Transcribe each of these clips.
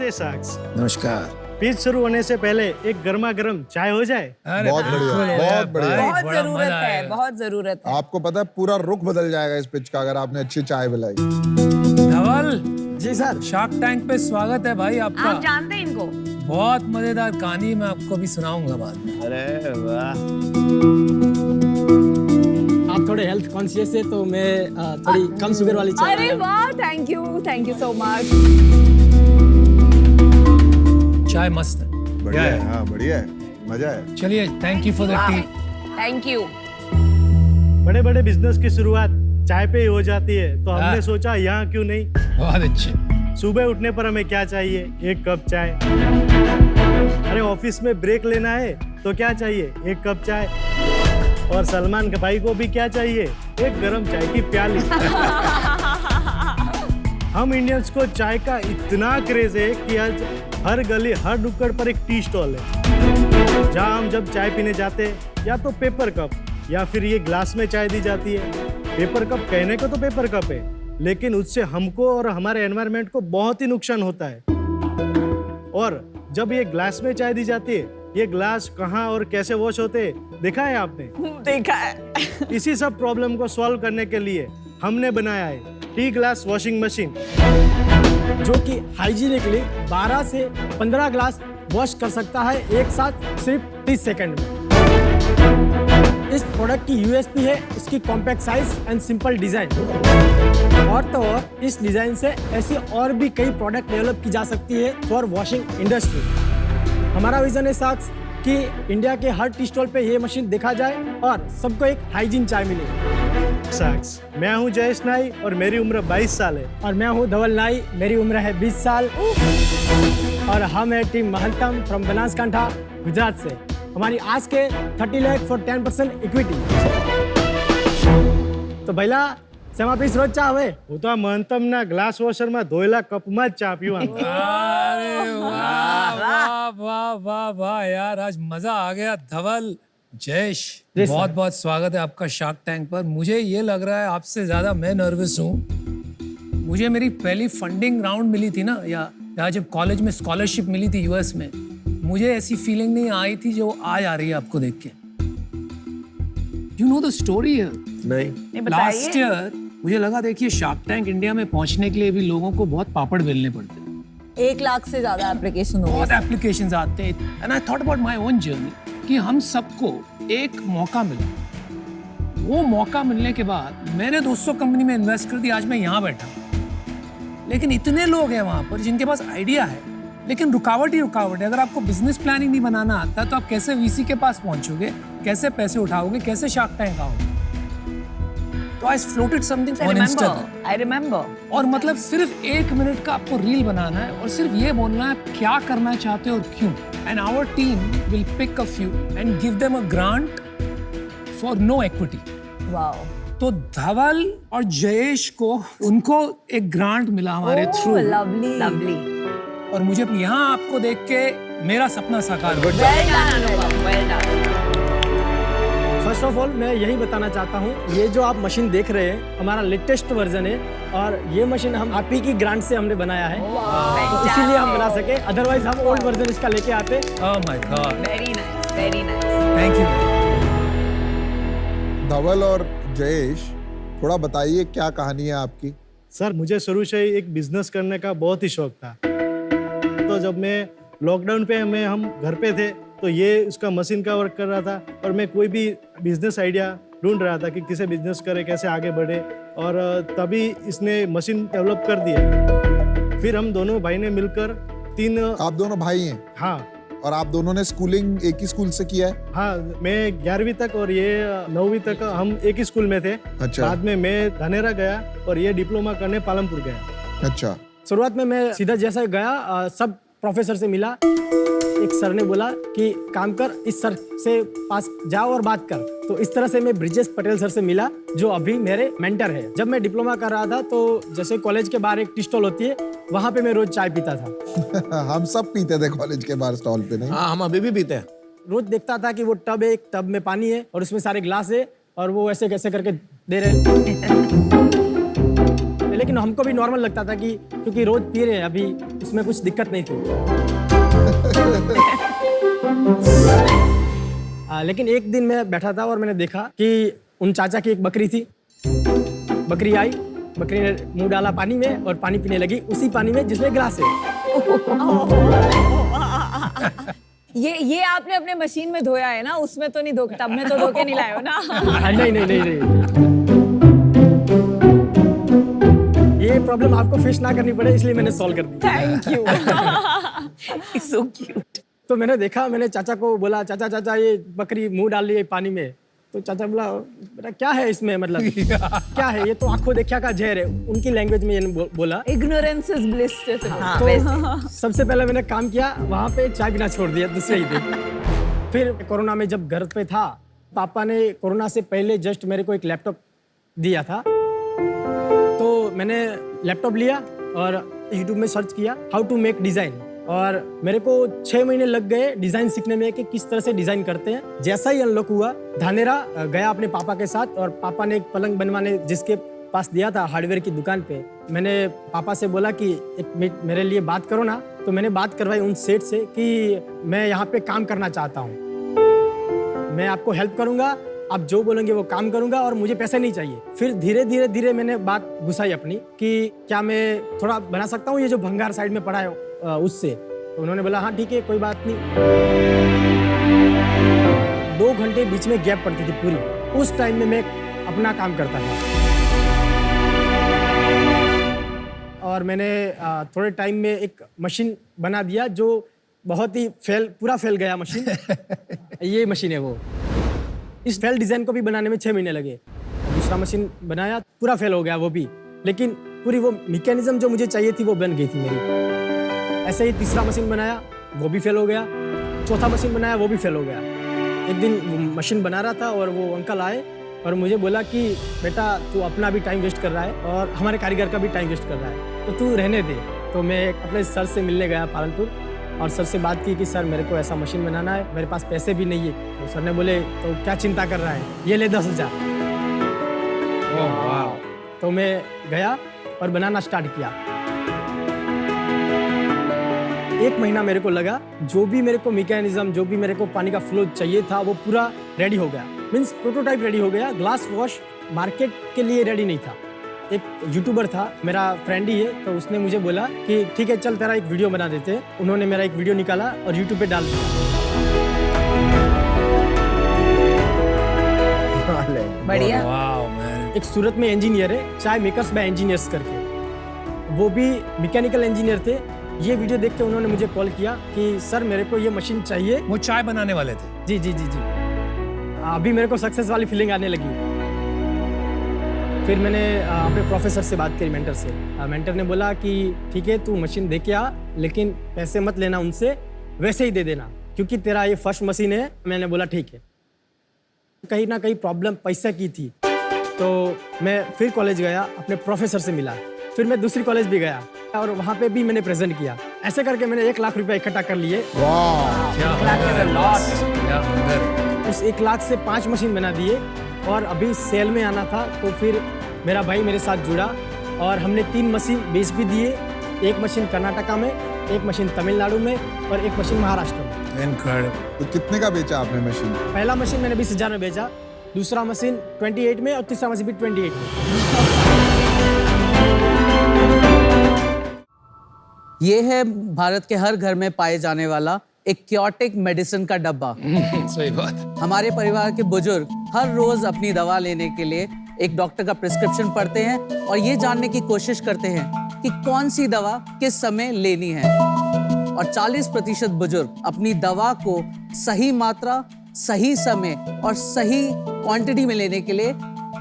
नमस्ते साक्स। नमस्कार। पीच शुरू होने से पहले एक गर्मा गर्म चाय हो जाए। बहुत बढ़िया, बहुत बढ़िया। बहुत जरूरत है, बहुत जरूरत है। आपको पता है पूरा रुख बदल जाएगा इस पिच का अगर आपने अच्छी चाय पिलाई। धवल जी सर। शार्क टैंक पे स्वागत है भाई आपका। आप जानते हैं इनको? बहुत मजेदार कहानी मैं आपको भी सुनाऊंगा बाद में। अरे वाह, आप थोड़े हेल्थ कॉन्शियस है तो मैं थोड़ी कम शुगर वाली चाय। अरे वाह, थैंक यू सो मच। चाय मस्त है। बढ़िया है, हाँ बढ़िया है, मजा है। चलिए, thank you for the T. Thank you. बड़े बड़े बिजनेस की शुरुआत चाय पे ही हो जाती है, तो हमने सोचा यहाँ क्यों नहीं। बहुत अच्छे। सुबह उठने पर हमें क्या चाहिए? एक कप चाय। अरे ऑफिस में ब्रेक लेना है तो क्या चाहिए? एक कप चाय। और सलमान भाई को भी क्या चाहिए? एक गरम चाय की प्याली। हम इंडियंस को चाय का इतना क्रेज है कि आज हर गली हर नुक्कड़ पर एक टी स्टॉल है, जहाँ हम जब चाय पीने जाते हैं या तो पेपर कप या फिर ये ग्लास में चाय दी जाती है। पेपर कप कहने को तो पेपर कप है, लेकिन उससे हमको और हमारे एनवायरनमेंट को बहुत ही नुकसान होता है। और जब ये ग्लास में चाय दी जाती है, ये ग्लास कहाँ और कैसे वॉश होते हैं देखा है आपने? देखा है। इसी सब प्रॉब्लम को सॉल्व करने के लिए हमने बनाया है टी ग्लास वॉशिंग मशीन, जो कि हाइजीनिकली 12 से 15 ग्लास वॉश कर सकता है एक साथ सिर्फ 30 सेकंड में। इस प्रोडक्ट की यूएसपी है इसकी compact size and simple design. और तो और इस डिजाइन से ऐसी और भी कई प्रोडक्ट डेवलप की जा सकती है फॉर वॉशिंग इंडस्ट्री। हमारा विजन है साक्स कि इंडिया के हर टी स्टॉल पे ये मशीन देखा जाए और सबको एक हाइजीन चाय मिले। साक्स, मैं हूँ जयेश नाई और मेरी उम्र 22 साल है। और मैं हूँ धवल नाई, मेरी उम्र है 20 साल। और हम है टीम महंतम फ्रॉम बनासकांठा गुजरात से। हमारी आज के 30 लाख फॉर 10% इक्विटी। तो भैया सेमा पीस रोज चा हुए હું તો આ મહંતમના ગ્લાસ વોશરમાં ધોયેલા કપમાં જ ચા પીવાનું। अरे वाह वाह वाह वाह वाह यार, आज मजा आ गया। धवल, जयेश, जी सर। बहुत बहुत स्वागत है आपका शार्क टैंक पर। मुझे ये लग रहा है आपसे ज्यादा मैं नर्वस हूँ। मुझे मेरी पहली फंडिंग राउंड मिली थी ना, या जब कॉलेज में स्कॉलरशिप मिली थी यूएस में, मुझे ऐसी फीलिंग नहीं आई थी जो आज आ रही है आपको देख के। यू नो द स्टोरी है? नहीं लास्ट बताइए। ईयर मुझे लगा, देखिए शार्क टैंक इंडिया में पहुंचने के लिए भी लोगों को बहुत पापड़ बेलने पड़ते हैं। 1 लाख से ज्यादा एप्लीकेशन हो बहुत गए। एप्लीकेशंस आते हैं। And I thought about my own journey कि हम सबको एक मौका मिला। वो मौका मिलने के बाद मैंने 200 कंपनी में इन्वेस्ट कर दिया। आज मैं यहाँ बैठा हूँ। लेकिन इतने लोग हैं वहाँ पर जिनके पास आइडिया है, लेकिन रुकावट ही रुकावट है। अगर आपको बिजनेस प्लानिंग नहीं बनाना आता तो आप कैसे वीसी के पास पहुंचोगे, कैसे पैसे उठाओगे, कैसे शार्क टैंक आओगे? तो I floated something on Instagram. I remember. और मतलब सिर्फ 1 मिनट का आपको रील बनाना है और सिर्फ ये बोलना है क्या करना चाहते हो और क्यों। And our team will pick a few and give them a grant for no equity. Wow. तो धवल और जयेश को उनको एक ग्रांट मिला हमारे थ्रू। Lovely lovely. और मुझे यहाँ आपको देख के मेरा सपना साकार हो गया। Well done Anupam, well done. First of all मैं यही बताना चाहता हूँ, ये जो आप मशीन देख रहे हैं हमारा लेटेस्ट वर्जन है और ये मशीन हम आप ही की ग्रांट से हमने बनाया है, तो इसीलिए हम बना सके। अदरवाइज हम ओल्ड वर्जन इसका लेके आते। Oh my God, very nice, very nice. Thank you. Dhaval और जयेश, थोड़ा बताइए क्या कहानी है आपकी? सर, मुझे शुरू से ही एक बिजनेस करने का बहुत ही शौक था। तो जब मैं लॉकडाउन पे हम घर पे थे, तो ये उसका मशीन का वर्क कर रहा था और मैं कोई भी बिजनेस आइडिया ढूंढ रहा था कि किसे बिजनेस करे, कैसे आगे बढ़े। और तभी इसने मशीन डेवलप कर दिया। फिर हम दोनों भाई ने मिलकर 3। आप दोनों भाई हैं? हाँ और आप दोनों ने स्कूलिंग एक ही स्कूल से किया है? हाँ, मैं 11वीं तक और ये 9वीं तक हम एक ही स्कूल में थे। अच्छा। बाद में मैं धानेरा गया और ये डिप्लोमा करने पालमपुर गया। अच्छा। शुरुआत में मैं सीधा जैसा गया सब प्रोफेसर से मिला। एक सर ने बोला कि काम कर, इस सर से पास जाओ और बात कर। तो इस तरह से मैं ब्रिजेश पटेल सर से मिला, जो अभी मेरे मेंटर है। जब मैं डिप्लोमा कर रहा था तो जैसे कॉलेज के बाहर एक टी स्टॉल होती है, वहाँ पे मैं रोज चाय पीता था। हम सब पीते थे कॉलेज के बाहर स्टॉल पे, नहीं? हाँ, हम अभी भी पीते हैं। रोज देखता था कि वो टब है, एक टब में पानी है और उसमें सारे ग्लास है और वो ऐसे कैसे करके दे रहे हैं। लेकिन हमको भी नॉर्मल लगता था कि क्योंकि रोज पी रहे हैं, अभी उसमें कुछ दिक्कत नहीं थी। लेकिन एक दिन मैं बैठा था और मैंने देखा कि उन चाचा की एक बकरी थी। बकरी आई, बकरी ने मुंह डाला पानी में और पानी पीने लगी, उसी पानी में जिसमें ग्लास है। ये आपने अपने मशीन में धोया है ना, उसमें तो नहीं धो, तब में तो धो के नहीं लाए हो ना। नहीं। ये प्रॉब्लम आपको फेस ना करनी पड़े इसलिए मैंने सॉल्व कर दी। Thank you. So cute. तो मैंने देखा, मैंने चाचा को बोला, चाचा ये बकरी मुंह डाल रही है पानी में। तो चाचा बोला, बेटा क्या है इसमें, मतलब क्या है ये, तो आंखों देखा का जहर है, उनकी लैंग्वेज में ये बोला। Ignorance is bliss. तो सबसे पहले मैंने काम किया, वहाँ पे चाय पीना छोड़ दिया दूसरे ही दिन। फिर कोरोना में जब घर पे था, पापा ने कोरोना से पहले जस्ट मेरे को एक लैपटॉप दिया था। तो मैंने लैपटॉप लिया और यूट्यूब में सर्च किया हाउ टू मेक डिज़ाइन, और मेरे को 6 महीने लग गए डिज़ाइन सीखने में कि किस तरह से डिज़ाइन करते हैं। जैसा ही अनलॉक हुआ, धानेरा गया अपने पापा के साथ, और पापा ने एक पलंग बनवाने जिसके पास दिया था हार्डवेयर की दुकान पे, मैंने पापा से बोला कि एक मिनट मेरे लिए बात करो ना। तो मैंने बात करवाई उन सेठ से कि मैं यहाँ पे काम करना चाहता हूँ, मैं आपको हेल्प करूँगा, आप जो बोलेंगे वो काम करूंगा और मुझे पैसे नहीं चाहिए। फिर धीरे धीरे मैंने बात घुसाई अपनी कि क्या मैं थोड़ा बना सकता हूँ ये जो भंगार साइड में पड़ा है उससे। तो उन्होंने बोला हाँ ठीक है, कोई बात नहीं। 2 घंटे बीच में गैप पड़ती थी पूरी, उस टाइम में मैं अपना काम करता था। और मैंने थोड़े टाइम में एक मशीन बना दिया जो बहुत ही पूरा फैल गया मशीन। ये मशीन है वो। इस फेल डिज़ाइन को भी बनाने में 6 महीने लगे। दूसरा मशीन बनाया, पूरा फेल हो गया वो भी, लेकिन पूरी वो मैकेनिज्म जो मुझे चाहिए थी वो बन गई थी मेरी। ऐसे ही तीसरा मशीन बनाया, वो भी फेल हो गया। चौथा मशीन बनाया, वो भी फेल हो गया। एक दिन मशीन बना रहा था और वो अंकल आए और मुझे बोला कि बेटा तू अपना भी टाइम वेस्ट कर रहा है और हमारे कारीगर का भी टाइम वेस्ट कर रहा है, तो तू रहने दे। तो मैं अपने सर से मिलने गया पालनपुर और सर से बात की कि सर मेरे को ऐसा मशीन बनाना है, मेरे पास पैसे भी नहीं है। तो सर ने बोले तो क्या चिंता कर रहा है, ये ले 10,000। तो मैं गया और बनाना स्टार्ट किया। 1 महीना मेरे को लगा, जो भी मेरे को मैकेनिज्म, जो भी मेरे को पानी का फ्लो चाहिए था वो पूरा रेडी हो गया। मीन्स प्रोटोटाइप रेडी हो गया। ग्लास वॉश मार्केट के लिए रेडी नहीं था। एक यूट्यूबर था, मेरा फ्रेंड ही है, तो उसने मुझे बोला कि ठीक है चल तेरा एक वीडियो बना देते हैं। उन्होंने मेरा एक वीडियो निकाला और यूट्यूब पे डाल दिया। बढ़िया। एक सूरत में इंजीनियर है, चाय मेकर्स बाय इंजीनियर्स करके, वो भी मैकेनिकल इंजीनियर थे। ये वीडियो देख के उन्होंने मुझे कॉल किया कि सर मेरे को ये मशीन चाहिए। वो चाय बनाने वाले थे? जी। अभी मेरे को सक्सेस वाली फीलिंग आने लगी। फिर मैंने अपने प्रोफेसर से बात करी, मेंटर से। मेंटर ने बोला कि ठीक है तू मशीन दे के आ, लेकिन पैसे मत लेना उनसे, वैसे ही दे देना क्योंकि तेरा ये फर्स्ट मशीन है। मैंने बोला ठीक है। कहीं ना कहीं प्रॉब्लम पैसे की थी, तो मैं फिर कॉलेज गया, अपने प्रोफेसर से मिला। फिर मैं दूसरी कॉलेज भी गया और वहाँ पे भी मैंने प्रेजेंट किया। ऐसे करके मैंने 1 लाख रुपया इकट्ठा कर लिए। उस 1 लाख से 5 मशीन बना दिए और अभी सेल में आना था, तो फिर मेरा भाई मेरे साथ जुड़ा और हमने 3 मशीन बेच भी दिए। 1 मशीन कर्नाटका में, 1 मशीन तमिलनाडु में और 1 मशीन महाराष्ट्र में। तो कितने का बेचा आपने मशीन? पहला मशीन मैंने 20,000 में बेचा, दूसरा मशीन 28 में और तीसरा मशीन भी 28 में। ये है भारत के हर घर में पाए जाने वाला एक क्योटिक मेडिसिन का डब्बा। सही बात। हमारे परिवार के बुजुर्ग हर रोज अपनी दवा लेने के लिए एक डॉक्टर का प्रिस्क्रिप्शन पढ़ते हैं और ये जानने की कोशिश करते हैं कि कौन सी दवा किस समय लेनी है। और 40% बुजुर्ग अपनी दवा को सही मात्रा, सही समय और सही क्वांटिटी में लेने के लिए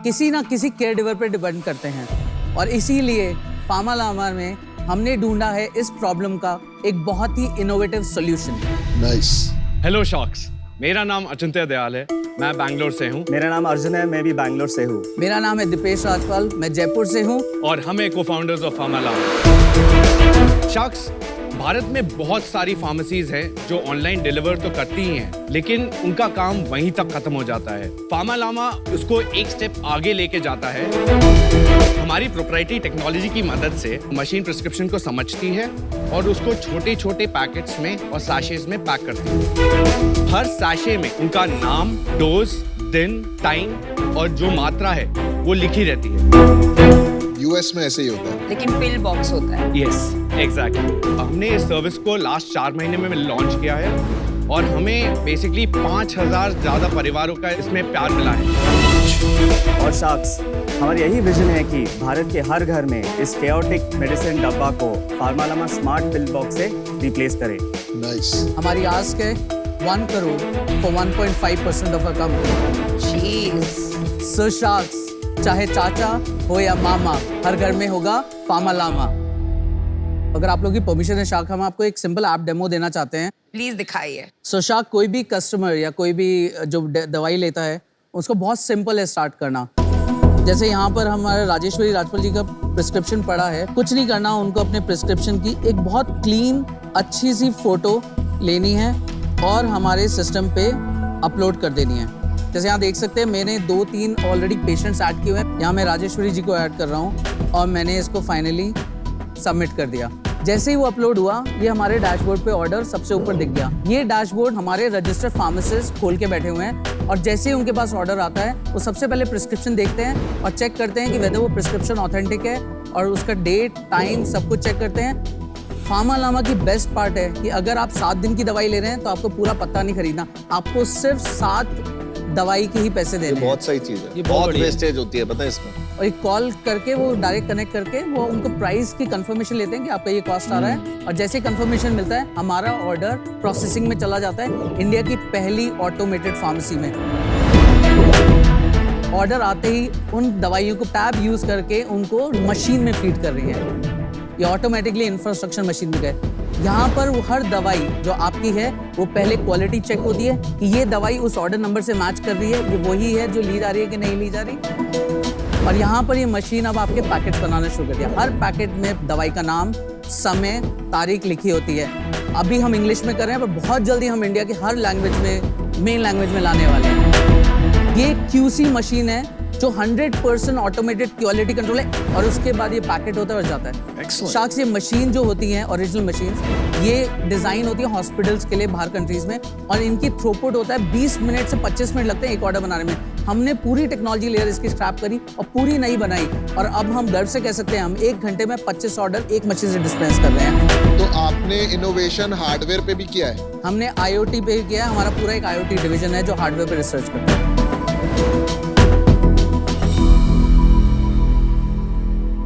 किसी ना किसी केयर गिवर पर डिपेंड करते हैं। और इसीलिए फार्मालामा में हमने ढूंढा है इस प्रॉब्लम का एक बहुत ही innovative solution. Nice. Hello sharks, मेरा नाम अचिंत्य दयाल है, मैं बैंगलोर से हूँ। मेरा नाम अर्जुन है, मैं भी बैंगलोर से हूँ। मेरा नाम है दीपेश राजपाल, मैं जयपुर से हूँ। और हम हैं को-फाउंडर्स ऑफ फार्मालामा। शॉक्स, भारत में बहुत सारी फार्मेसीज हैं जो ऑनलाइन डिलीवर तो करती ही हैं, लेकिन उनका काम वहीं तक खत्म हो जाता है। फार्मालामा उसको एक स्टेप आगे लेके जाता है। हमारी हमारी प्रोप्राइटरी टेक्नोलॉजी की मदद से मशीन प्रिस्क्रिप्शन को समझती है और उसको छोटे छोटे पैकेट्स में और सैशेज में पैक करती है। हर सैशे में उनका नाम, डोज, दिन, टाइम और जो मात्रा है वो लिखी रहती है। यूएस में ऐसे ही होता है। लेकिन पिल बॉक्स होता है। Yes, exactly. हमने इस सर्विस को लास्ट 4 महीने में लॉन्च किया है और हमें बेसिकली 5000 ज़्यादा परिवारों का इसमें प्यार मिला है। और शार्क्स, हमारा यही विजन है कि भारत के हर घर में इस केओटिक मेडिसिन डब्बा को फार्मालामा स्मार्ट पिल बॉक्स से रिप्लेस करें। नाइस। हमारी आस्क है 1 crore for 1.5% of a company. So sharks, चाहे चाचा हो या मामा, हर घर में होगा फार्मालामा। अगर आप लोगों की परमिशन है शार्क, हम आपको एक सिंपल ऐप डेमो देना चाहते हैं। प्लीज दिखाइए। सो शार्क, कोई भी कस्टमर या कोई भी जो दवाई लेता है उसको बहुत सिंपल है स्टार्ट करना। जैसे यहाँ पर हमारे राजेश्वरी राजपाल जी का प्रिस्क्रिप्शन पड़ा है, कुछ नहीं करना, उनको अपने प्रिस्क्रिप्शन की एक बहुत क्लीन अच्छी सी फोटो लेनी है और हमारे सिस्टम पे अपलोड कर देनी है। जैसे यहाँ देख सकते हैं मैंने 2-3 ऑलरेडी पेशेंट्स ऐड किए हुए हैं। यहाँ मैं राजेश्वरी जी को ऐड कर रहा हूँ और मैंने इसको फाइनली सबमिट कर दिया। जैसे ही वो अपलोड हुआ, ये हमारे डैशबोर्ड पे ऑर्डर सबसे ऊपर दिख गया। ये डैशबोर्ड हमारे रजिस्टर्ड फार्मासिस्ट खोल के बैठे हुए हैं और जैसे ही उनके पास ऑर्डर आता है वो सबसे पहले प्रिस्क्रिप्शन देखते हैं और चेक करते हैं कि वेदर वो प्रिस्क्रिप्शन ऑथेंटिक है और उसका डेट, टाइम सब कुछ चेक करते हैं। फार्मालामा की बेस्ट पार्ट है कि अगर आप 7 दिन की दवाई ले रहे हैं तो आपको पूरा पत्ता नहीं खरीदना, आपको सिर्फ 7 दवाई के ही पैसे देने हैं। बहुत सही चीज है, बहुत वेस्टेज होती है पता है इसमें। और एक कॉल करके वो डायरेक्ट कनेक्ट करके वो उनको प्राइस की कंफर्मेशन लेते हैं कि आपका ये कॉस्ट आ रहा है और जैसे ही कंफर्मेशन मिलता है हमारा ऑर्डर प्रोसेसिंग में चला जाता है इंडिया की पहली ऑटोमेटेड फार्मेसी में। ऑर्डर आते ही उन दवाइयों को टैब यूज करके उनको मशीन में फीड कर रही है। ये ऑटोमेटिकली इंफ्रास्ट्रक्चर मशीन में गए। यहाँ पर वो हर दवाई जो आपकी है वो पहले क्वालिटी चेक होती है कि ये दवाई उस ऑर्डर नंबर से मैच कर रही है, ये वही है जो ली जा रही है कि नहीं ली जा रही। और यहाँ पर ये मशीन अब आपके पैकेट्स बनाना शुरू कर दिया। हर पैकेट में दवाई का नाम, समय, तारीख लिखी होती है। अभी हम इंग्लिश में कर रहे हैं पर बहुत जल्दी हम इंडिया की हर लैंग्वेज में, मेन लैंग्वेज में लाने वाले हैं। ये QC मशीन है जो 100% ऑटोमेटेड क्वालिटी कंट्रोल है और उसके बाद ये पैकेट होता है और जाता है। शार्क्स, ये मशीन जो होती हैं ओरिजिनल मशीन, ये डिजाइन होती है हॉस्पिटल्स के लिए बाहर कंट्रीज में और इनकी थ्रूपुट होता है 20 मिनट से 25 मिनट लगते हैं एक ऑर्डर बनाने में। हमने पूरी टेक्नोलॉजी लेयर इसकी स्क्रैप करी और पूरी नई बनाई और अब हम गर्व से कह सकते हैं हम 1 घंटे में 25 ऑर्डर एक मशीन से डिस्पेंस कर रहे हैं। तो आपने इनोवेशन हार्डवेयर पे भी किया है? हमने IoT पे किया है। हमारा पूरा एक IoT डिवीजन है जो हार्डवेयर पे रिसर्च करता है।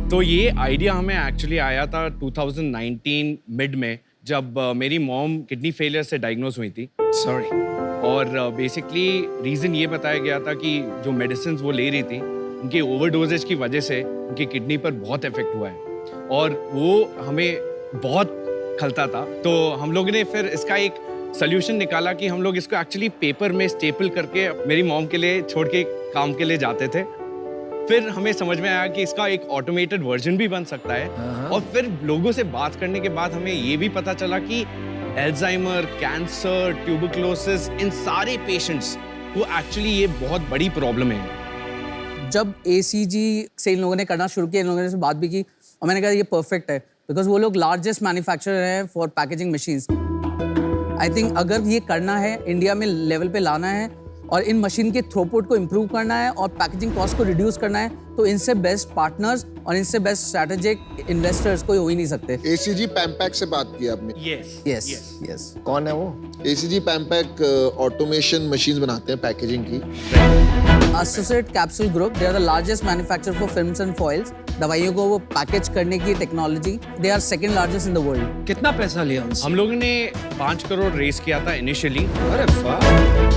तो ये आइडिया हमें एक्चुअली आया था 2019 मिड में, जब मेरी मॉम किडनी फेलियर से डायग्नोज हुई थी। सॉरी। और बेसिकली रीज़न ये बताया गया था कि जो मेडिसिन वो ले रही थी उनके ओवरडोजेज की वजह से उनकी किडनी पर बहुत इफेक्ट हुआ है और वो हमें बहुत खलता था। तो हम लोगों ने फिर इसका एक सोल्यूशन निकाला कि हम लोग इसको एक्चुअली पेपर में स्टेपल करके मेरी मॉम के लिए छोड़ के काम के लिए जाते थे। फिर हमें समझ में आया कि इसका एक ऑटोमेटेड वर्जन भी बन सकता है और फिर लोगों से बात करने के बाद हमें ये भी पता चला कि एल्जाइमर, कैंसर, ट्यूबरक्लोसिस, इन सारे पेशेंट्स को एक्चुअली ये बहुत बड़ी प्रॉब्लम है। जब ACG से इन लोगों ने करना शुरू किया, इन लोगों ने बात भी की और मैंने कहा ये परफेक्ट है बिकॉज वो लोग लार्जेस्ट मैन्युफैक्चरर हैं for packaging machines. I think अगर ये करना है, इंडिया में लेवल पे लाना है और इन मशीन के थ्रूपुट को इम्प्रूव करना है और पैकेजिंग कॉस्ट को रिड्यूस करना है, तो इनसे बेस्ट पार्टनर्स और इनसे बेस्ट स्ट्रेटेजिक इन्वेस्टर्स कोई हो ही नहीं सकते। ACG पैम्पैक से बात की आपने? यस। कौन है वो? ACG पैम्पैक ऑटोमेशन मशीन्स बनाते हैं पैकेजिंग की। Associate capsule group, they are the largest manufacturer for films and foils. दवाइयों को वो पैकेज करने की technology, they are second largest in the world. कितना पैसा लिया उनसे? हम लोगों ने 5 करोड़ रेस किया था इनिशियली। अरे वाह,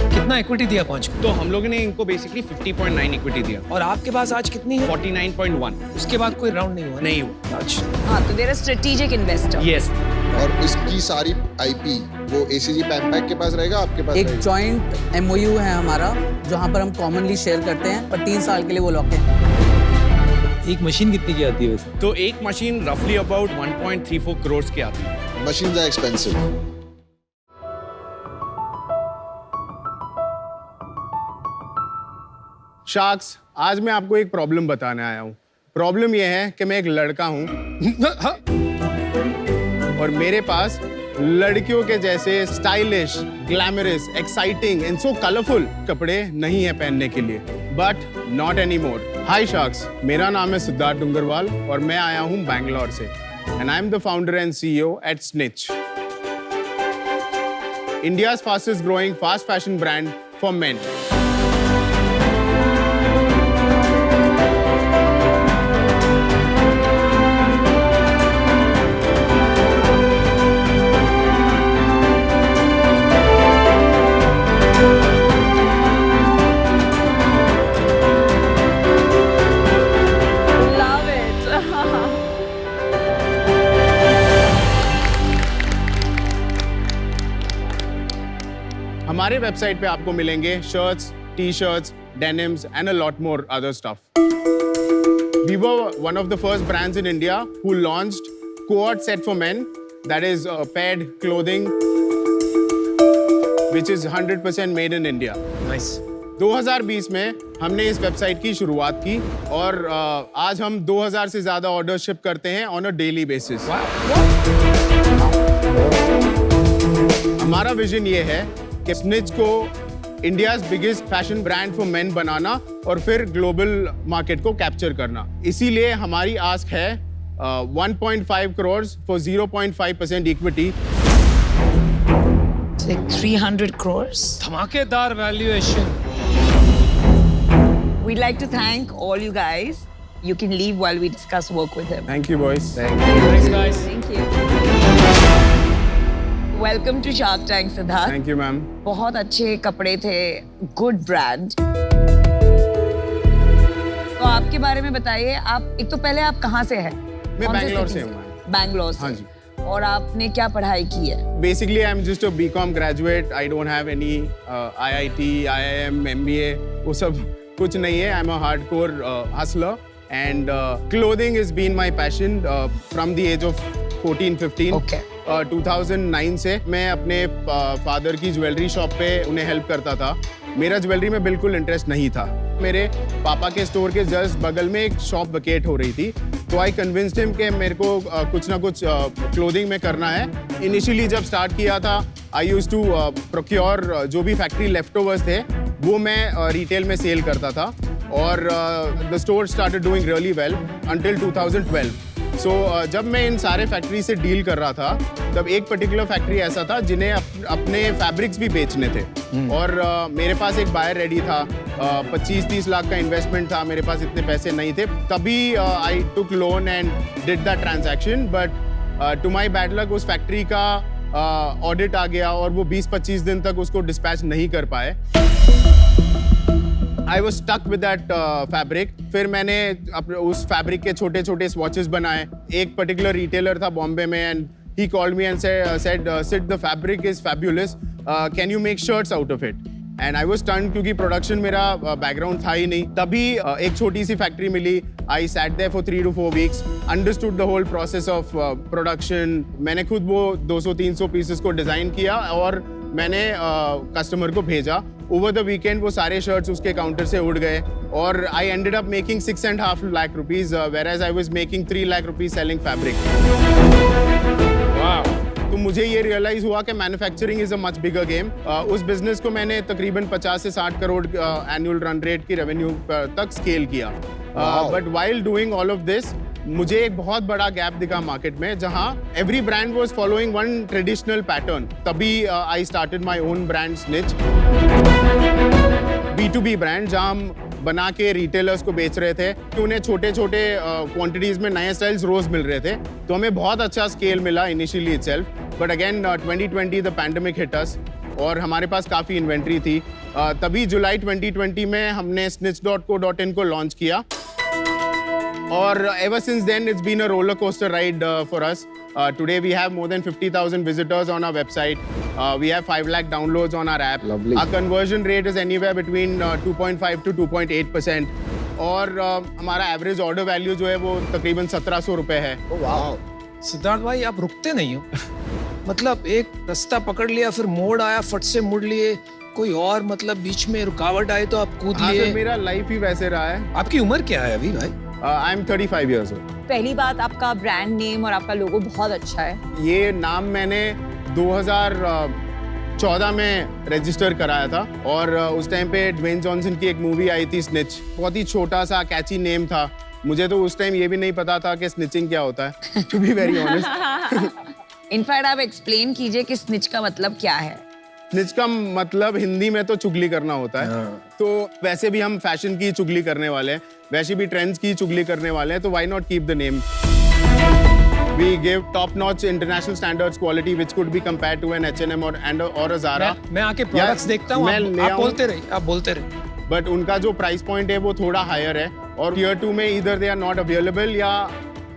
कितना इक्विटी दिया? 5 करोड़। तो हम लोगों ने इनको बेसिकली 50.9 इक्विटी दिया। और आपके पास आज कितनी है? 49.1। उसके बाद कोई राउंड नहीं हुआ? नहीं हुआ। अच्छा। हाँ, तो there are strategic investor. Yes. और इसकी सारी IP वो ACG पैम्पैक के पास रहेगा, आपके पास एक रहेगा? जॉइंट MOU है हमारा जहाँ पर हम कॉमनली शेयर करते हैं पर 3 साल के लिए वो लॉक है। एक मशीन कितनी की आती है वैसे? तो एक मशीन रफली अबाउट 1.34 करोड़ की आती है। Machines are expensive. शार्क्स, आज मैं आपको एक प्रॉब्लम बताने आया हूँ। प्रॉब्लम यह है कि मैं एक लड़का हूँ और मेरे पास लड़कियों के जैसे stylish, glamorous, exciting and so colourful कपड़े नहीं है पहनने के लिए। But not any more. Hi sharks, मेरा नाम है सिद्धार्थ डुंगरवाल और मैं आया हूँ बैंगलोर से and I am the founder and CEO at Snitch, India's fastest growing fast fashion brand for men. Love it. हमारे वेबसाइट पे आपको मिलेंगे shirts, T-shirts, denims and a lot more other stuff. We were one of the first brands in India who launched Cohort Set for Men, that is paired clothing which is 100% made in India. Nice. 2020 में हमने इस website की शुरुआत की और आज हम 2000 से ज्यादा ऑर्डर शिप करते हैं ऑन अ डेली बेसिस। हमारा विजन ये है कि स्निच को India's biggest fashion brand for men बनाना और फिर ग्लोबल मार्केट को कैप्चर करना। इसीलिए हमारी आस्क है 1.5 करोड़ फॉर 0.5% इक्विटी। 300 crores. धमाकेदार valuation. We'd like to thank all you guys. You can leave while we discuss work with him. Thank you boys. Thanks guys. Thank you. Welcome to Shark Tank, Siddharth. Thank you ma'am. बहुत अच्छे कपड़े थे, good brand. तो आपके बारे में बताइए, आप एक तो पहले आप कहाँ से हैं? मैं बैंगलोर से हूँ। बैंगलोर से। हाँ जी। और आपने क्या पढ़ाई की है? Basically, I'm just a BCom graduate. I don't have any IIT, IIM, MBA. वो सब कुछ नहीं है. I'm a hardcore hustler, and clothing has been my passion from the age of 14-15. Okay. 2009 से मैं अपने फादर की ज्वेलरी शॉप पे उन्हें हेल्प करता था। मेरा ज्वेलरी में बिल्कुल इंटरेस्ट नहीं था। मेरे पापा के स्टोर के जस्ट बगल में एक शॉप वेकेट हो रही थी, तो आई कन्विंस्ड हिम कि मेरे को कुछ ना कुछ क्लोथिंग में करना है। इनिशियली जब स्टार्ट किया था, आई यूज्ड टू प्रोक्योर जो भी फैक्ट्री लेफ्ट ओवर्स थे वो मैं रिटेल में सेल करता था और the store started doing really well until 2012। सो जब मैं इन सारे फैक्ट्री से डील कर रहा था, तब एक पर्टिकुलर फैक्ट्री ऐसा था जिन्हें अपने फैब्रिक्स भी बेचने थे और मेरे पास एक बायर रेडी था। 25-30 लाख का इन्वेस्टमेंट था, मेरे पास इतने पैसे नहीं थे, तभी I took loan and did the transaction. But to my bad luck उस फैक्ट्री का ऑडिट आ गया और वो 20-25 दिन तक उसको डिस्पैच नहीं कर पाए। I was stuck with that fabric. फिर मैंने उस फैब्रिक के छोटे छोटे स्वॉचेस बनाए। एक पर्टिकुलर रिटेलर था बॉम्बे में and he called me and said Sid, the fabric is fabulous. Can you make shirts out of it? And I was stunned क्योंकि प्रोडक्शन मेरा बैकग्राउंड था ही नहीं। तभी एक छोटी सी फैक्ट्री मिली। I sat there for 3 to 4 weeks, understood the whole process of production. मैंने खुद वो 200-300 पीसेस को डिजाइन किया और मैंने कस्टमर को भेजा। ओवर द वीकेंड वो सारे शर्ट्स उसके काउंटर से उड़ गए और I ended up making 6.5 lakh rupees, whereas I was making 3 lakh rupees selling fabric. तो मुझे ये रियलाइज हुआ कि manufacturing is a much bigger game. उस बिजनेस को मैंने तकरीबन 50 से 60 करोड़ एनुअल रन रेट की रेवेन्यू तक स्केल किया। But while doing all of this, मुझे एक बहुत बड़ा गैप दिखा मार्केट में, जहां every brand was following one traditional pattern. तभी I started my own brand snitch, B2B brand, जहां हम बना के रिटेलर्स को बेच रहे थे। तो उन्हें छोटे छोटे क्वांटिटीज में नए स्टाइल्स रोज मिल रहे थे, तो हमें बहुत अच्छा स्केल मिला initially itself. But again 2020 the pandemic hit us और हमारे पास काफ़ी इन्वेंट्री थी। तभी जुलाई 2020 में हमने snitch.co.in को लॉन्च किया और ever since then it's been a roller coaster ride for us. Today we have more than 50,000 visitors on our website. We have 5 lakh downloads on our app. Lovely. Our conversion rate is anywhere between 2.5 to 2.8% और हमारा average order value जो है वो तकरीबन 1700 रुपए है। सिद्धार्थ भाई, आप रुकते नहीं हो। मतलब एक रास्ता पकड़ लिया, फिर मोड़ आया, फट से मुड़ लिए, कोई और मतलब बीच में रुकावट आई तो आप कूद लिए। मेरा लाइफ ही वैसे रहा है। आपकी उम्र क्या है अभी भाई? I am 35 years old. पहली बात, आपका ब्रांड नेम और आपका लोगो बहुत अच्छा है। ये नाम मैंने 2014 में रजिस्टर कराया था और उस टाइम पे ड्वेन जॉनसन की एक मूवी आई थी स्निच। बहुत ही छोटा सा कैची नेम था। मुझे तो उस टाइम ये भी नहीं पता था कि स्निचिंग क्या होता है, to be very honest. In fact आप एक्सप्लेन कीजिए कि स्निच का मतलब क्या है। स्निच का मतलब हिंदी में तो चुगली करना होता है। तो वैसे भी हम फैशन की चुगली करने वाले हैं, वैसे भी ट्रेंड्स की चुगली करने वाले हैं, तो why not keep the name. We give top-notch international standards quality which could be compared to an H&M or a Zara. मैं आके प्रोडक्ट्स देखता हूँ, आप बोलते रहिए। बट उनका जो प्राइस पॉइंट है वो थोड़ा हायर है और टियर 2 में इधर दे आर नॉट अवेलेबल या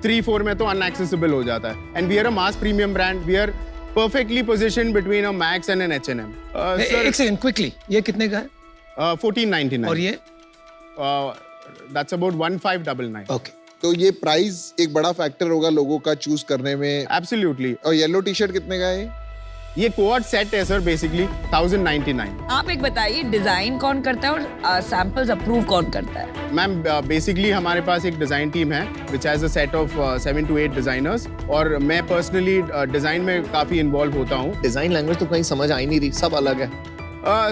3-4 में तो अनएक्सेसिबल हो जाता है। And we are a mass premium brand, we are perfectly positioned between a Max and an H&M. एक सेकंड, क्विकली, ये कितने का है? 1499. और ये? That's about 1599. ओके। तो ये प्राइस एक बड़ा फैक्टर होगा लोगों का चूज करने में। Absolutely. और येलो टी शर्ट कितने का है? ये कोड सेट है सर, बेसिकली 1099. आप एक बताइए, डिजाइन कौन करता है और सैंपल्स अप्रूव कौन करता है? मैम बेसिकली हमारे पास एक डिज़ाइन टीम है which has a set of 7 to 8 designers और मैं पर्सनली डिज़ाइन में काफ़ी इन्वॉल्व होता हूँ। डिजाइन लैंग्वेज तो कहीं समझ आ ही नहीं रही, सब अलग है।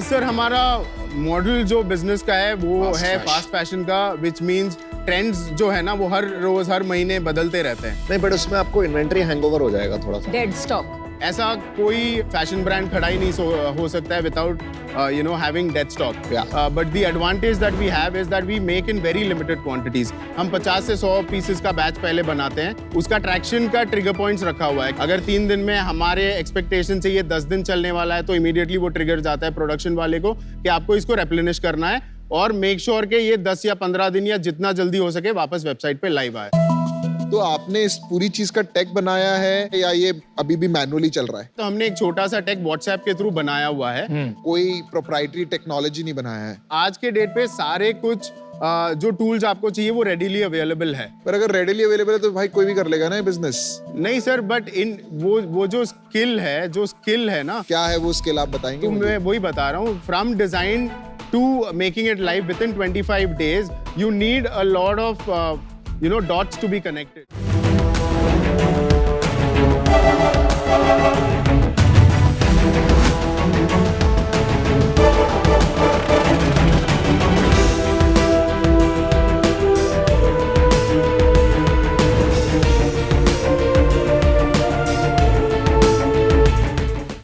सर हमारा मॉडल जो बिजनेस का है वो Fast है fashion. फास्ट फैशन का, विच मीन्स ट्रेंड्स जो है ना वो हर रोज हर महीने बदलते रहते हैं। नहीं, बट उसमें आपको इन्वेंटरी हैंगओवर हो जाएगा थोड़ा सा। Dead stock. ऐसा कोई फैशन ब्रांड खड़ा ही नहीं हो सकता है without having dead stock. But the advantage that we have is that we make in very limited quantities. हम 50 से 100 पीसेस का बैच पहले बनाते हैं, उसका ट्रैक्शन का ट्रिगर पॉइंट्स रखा हुआ है। अगर 3 दिन में हमारे एक्सपेक्टेशन से ये 10 दिन चलने वाला है तो इमीडिएटली वो ट्रिगर जाता है प्रोडक्शन वाले को कि आपको इसको रेप्लेनिश करना है और मेक श्योर कि ये 10 या 15 दिन या जितना जल्दी हो सके वापस वेबसाइट पे लाइव आए। तो आपने इस पूरी चीज का टेक बनाया है या ये अभी भी मैनुअली चल रहा है? तो हमने एक छोटा सा टेक व्हाट्सएप के थ्रू बनाया हुआ है। कोई प्रोप्राइटरी टेक्नोलॉजी नहीं बनाया है? आज के डेट पे सारे कुछ जो टूल्स आपको चाहिए वो रेडीली अवेलेबल है। पर अगर रेडीली अवेलेबल है तो भाई कोई भी कर लेगा ना ये बिजनेस। नहीं सर, बट इन वो जो स्किल है ना। क्या है वो स्किल, आप बताएंगे? तो मैं वही बता रहा हूँ, from design to making it live within 25 days you need a lot of dots to be connected.